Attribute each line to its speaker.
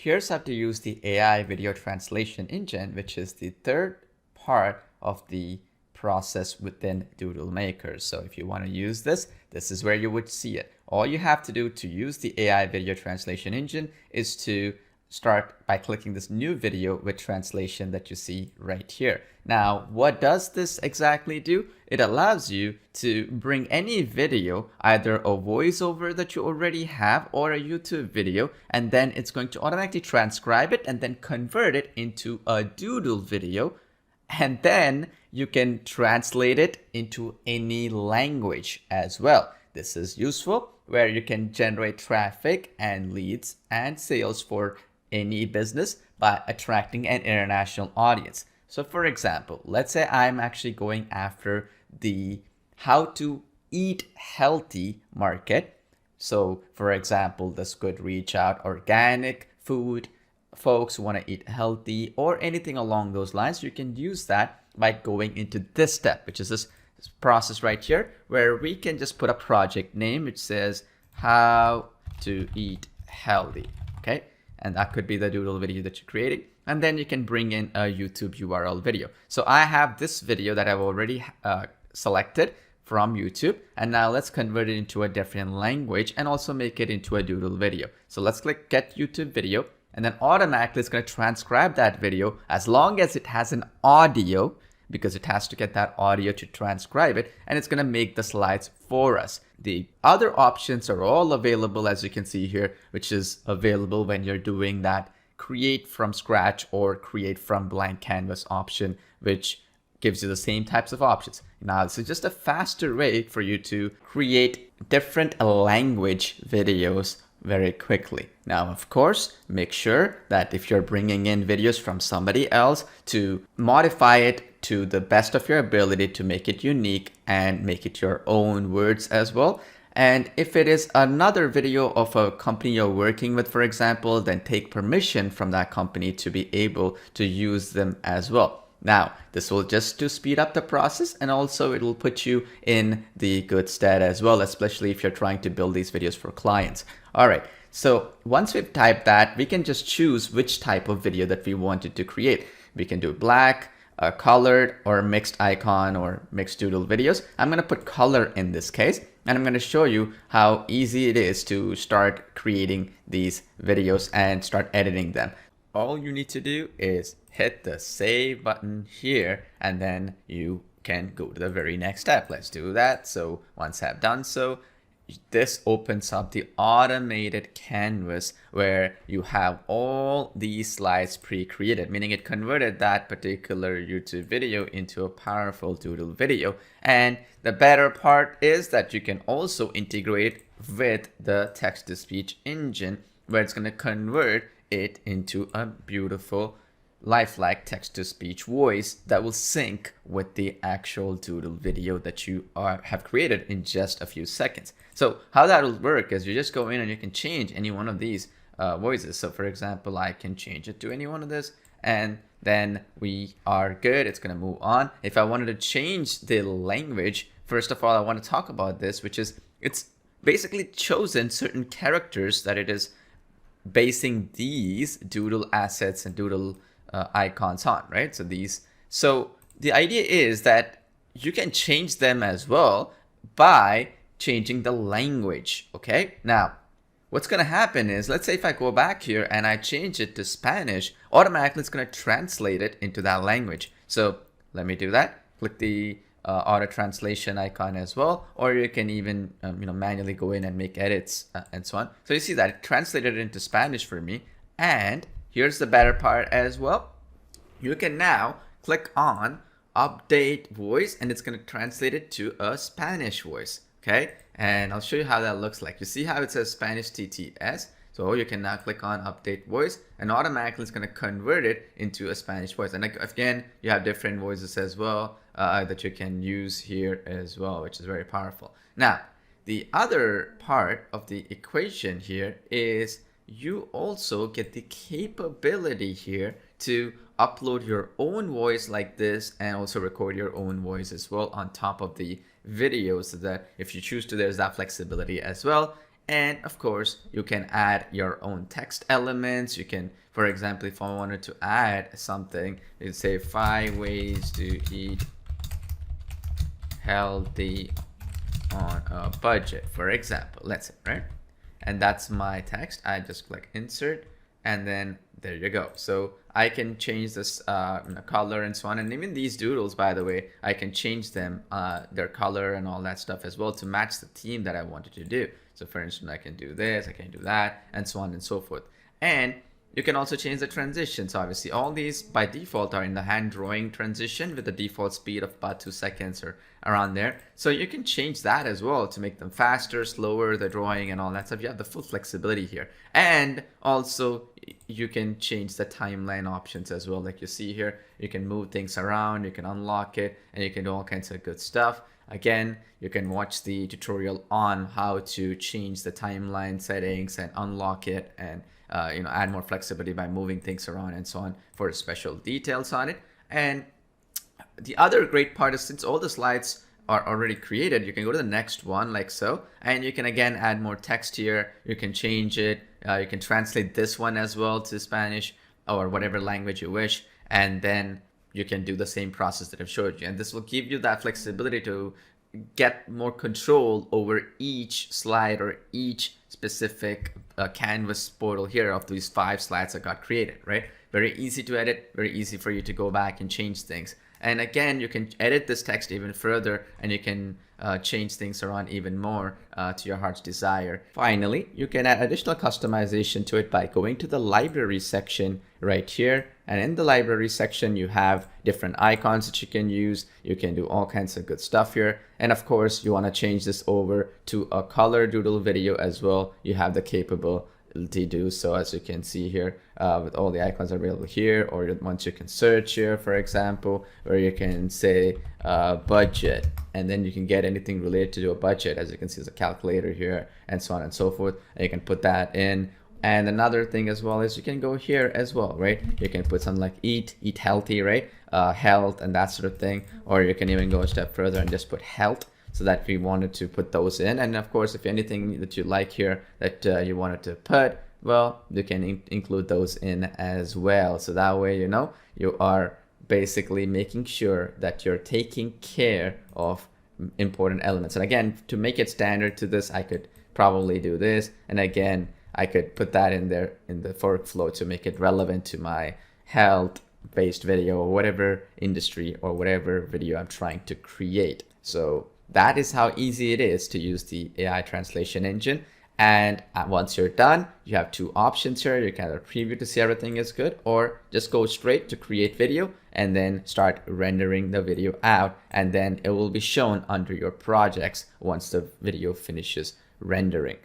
Speaker 1: Here's how to use the AI video translation engine, which is the third part of the process within Doodle Maker. So if you want to use this, this is where you would see it. All you have to do to use the AI video translation engine is to start by clicking this new video with translation that you see right here. Now, what does this exactly do? It allows you to bring any video, either a voiceover that you already have or a YouTube video, and then it's going to automatically transcribe it and then convert it into a Doodle video. And then you can translate it into any language as well. This is useful where you can generate traffic and leads and sales for any business by attracting an international audience. So for example, let's say I'm actually going after the how to eat healthy market. So for example, this could reach out organic food folks who want to eat healthy or anything along those lines. You can use that by going into this step, which is this process right here, where we can just put a project name which says how to eat healthy. Okay. And that could be the Doodle video that you're creating. And then you can bring in a YouTube URL video. So I have this video that I've already selected from YouTube. And now let's convert it into a different language and also make it into a Doodle video. So let's click Get YouTube Video. And then automatically it's going to transcribe that video as long as it has an audio, because it has to get that audio to transcribe it, and it's going to make the slides for us. The other options are all available, as you can see here, which is available when you're doing that create from scratch or create from blank canvas option, which gives you the same types of options. Now, this is just a faster way for you to create different language videos very quickly. Now, of course, make sure that if you're bringing in videos from somebody else, to modify it to the best of your ability to make it unique and make it your own words as well. And if it is another video of a company you're working with, for example, then take permission from that company to be able to use them as well. Now, this will just to speed up the process, and also it will put you in the good stead as well, especially if you're trying to build these videos for clients. All right, so once we've typed that, we can just choose which type of video that we wanted to create. We can do black, colored, or mixed icon or mixed doodle videos. I'm going to put color in this case, and I'm going to show you how easy it is to start creating these videos and start editing them. All you need to do is hit the save button here, and then you can go to the very next step. Let's do that. So once I've done so, this opens up the automated canvas where you have all these slides pre-created, meaning it converted that particular YouTube video into a powerful Doodle video. And the better part is that you can also integrate with the text-to-speech engine, where it's going to convert it into a beautiful lifelike text-to-speech voice that will sync with the actual Doodle video that you have created in just a few seconds. So how that will work is you just go in and you can change any one of these voices. So for example, I can change it to any one of this, and then we are good. It's going to move on. If I wanted to change the language, first of all, I want to talk about this, which is it's basically chosen certain characters that it is basing these Doodle assets and Doodle icons on, right? So the idea is that you can change them as well by changing the language. Okay, now what's going to happen is, let's say if I go back here and I change it to Spanish, automatically it's going to translate it into that language. So let me do that. Click the auto translation icon as well, or you can even manually go in and make edits and so on. So you see that it translated it into Spanish for me. And here's the better part as well. You can now click on update voice, and it's going to translate it to a Spanish voice. Okay, and I'll show you how that looks like. You see how it says Spanish TTS? So you can now click on update voice, and automatically it's going to convert it into a Spanish voice. And again, you have different voices as well that you can use here as well, which is very powerful. Now, the other part of the equation here is you also get the capability here to upload your own voice like this, and also record your own voice as well on top of the video, so that if you choose to, there's that flexibility as well. And of course, you can add your own text elements. You can, for example, if I wanted to add something, you'd say 5 ways to eat healthy on a budget, for example, let's say, right? And that's my text. I just click insert, and then there you go. So I can change this color and so on. And even these doodles, by the way, I can change them, their color and all that stuff as well to match the theme that I wanted to do. So for instance, I can do this, I can do that, and so on and so forth. And you can also change the transitions. Obviously, all these by default are in the hand drawing transition with the default speed of about 2 seconds or around there. So you can change that as well to make them faster, slower, the drawing and all that stuff. You have the full flexibility here. And also you can change the timeline options as well. Like you see here, you can move things around, you can unlock it, and you can do all kinds of good stuff. Again, you can watch the tutorial on how to change the timeline settings and unlock it, and add more flexibility by moving things around and so on for special details on it. And the other great part is, since all the slides are already created, you can go to the next one like so, and you can again add more text here. You can change it. You can translate this one as well to Spanish or whatever language you wish, and then you can do the same process that I've showed you. And this will give you that flexibility to get more control over each slide or each specific canvas portal here of these 5 slides that got created, right? Very easy to edit, very easy for you to go back and change things. And again, you can edit this text even further, and you can change things around even more to your heart's desire. Finally, you can add additional customization to it by going to the library section right here. And in the library section, you have different icons that you can use. You can do all kinds of good stuff here. And of course, you want to change this over to a color doodle video as well. You have the capability to do so, as you can see here, with all the icons available here. Or once you can search here, for example, where you can say budget, and then you can get anything related to a budget. As you can see, there's a calculator here and so on and so forth, and you can put that in. And another thing as well is you can go here as well, right? You can put something like eat healthy, right? Health and that sort of thing. Or you can even go a step further and just put health, so that we wanted to put those in. And of course, if anything that you like here that you wanted to put, well, you can include those in as well. So that way, you are basically making sure that you're taking care of important elements. And again, to make it standard to this, I could probably do this. And again, I could put that in there in the workflow to make it relevant to my health-based video or whatever industry or whatever video I'm trying to create. So that is how easy it is to use the AI translation engine. And once you're done, you have 2 options here. You can either preview to see everything is good, or just go straight to create video and then start rendering the video out. And then it will be shown under your projects once the video finishes rendering.